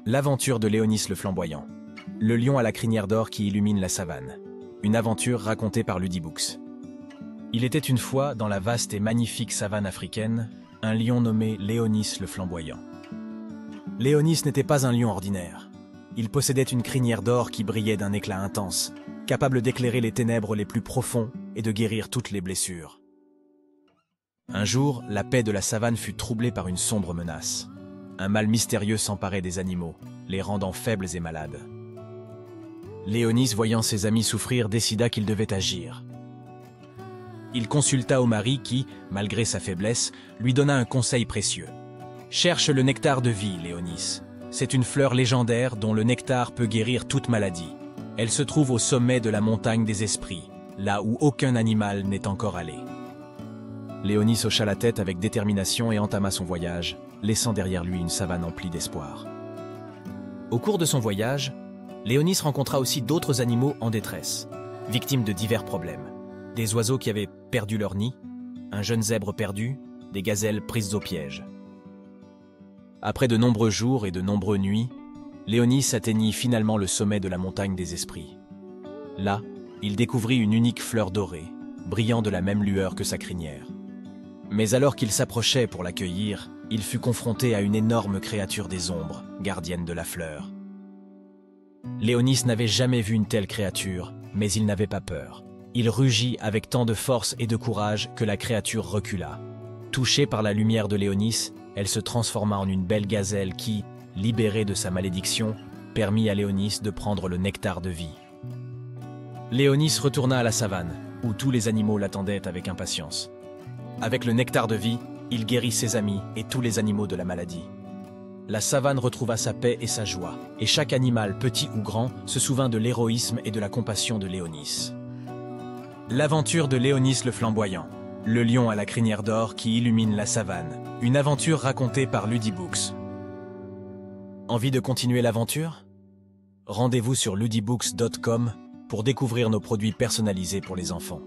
L'aventure de Léonis le Flamboyant. Le lion à la crinière d'or qui illumine la savane. Une aventure racontée par Ludibooks. Il était une fois, dans la vaste et magnifique savane africaine, un lion nommé Léonis le Flamboyant. Léonis n'était pas un lion ordinaire. Il possédait une crinière d'or qui brillait d'un éclat intense, capable d'éclairer les ténèbres les plus profonds et de guérir toutes les blessures. Un jour, la paix de la savane fut troublée par une sombre menace. Un mal mystérieux s'emparait des animaux, les rendant faibles et malades. Léonis, voyant ses amis souffrir, décida qu'il devait agir. Il consulta Omari qui, malgré sa faiblesse, lui donna un conseil précieux. « Cherche le nectar de vie, Léonis. C'est une fleur légendaire dont le nectar peut guérir toute maladie. Elle se trouve au sommet de la montagne des esprits, là où aucun animal n'est encore allé. » Léonis hocha la tête avec détermination et entama son voyage, laissant derrière lui une savane emplie d'espoir. Au cours de son voyage, Léonis rencontra aussi d'autres animaux en détresse, victimes de divers problèmes. Des oiseaux qui avaient perdu leur nid, un jeune zèbre perdu, des gazelles prises au piège. Après de nombreux jours et de nombreuses nuits, Léonis atteignit finalement le sommet de la montagne des esprits. Là, il découvrit une unique fleur dorée, brillant de la même lueur que sa crinière. Mais alors qu'il s'approchait pour l'accueillir, il fut confronté à une énorme créature des ombres, gardienne de la fleur. Léonis n'avait jamais vu une telle créature, mais il n'avait pas peur. Il rugit avec tant de force et de courage que la créature recula. Touchée par la lumière de Léonis, elle se transforma en une belle gazelle qui, libérée de sa malédiction, permit à Léonis de prendre le nectar de vie. Léonis retourna à la savane, où tous les animaux l'attendaient avec impatience. Avec le nectar de vie, il guérit ses amis et tous les animaux de la maladie. La savane retrouva sa paix et sa joie, et chaque animal, petit ou grand, se souvint de l'héroïsme et de la compassion de Léonis. L'aventure de Léonis le Flamboyant. Le lion à la crinière d'or qui illumine la savane. Une aventure racontée par Ludibooks. Envie de continuer l'aventure? Rendez-vous sur ludibooks.com pour découvrir nos produits personnalisés pour les enfants.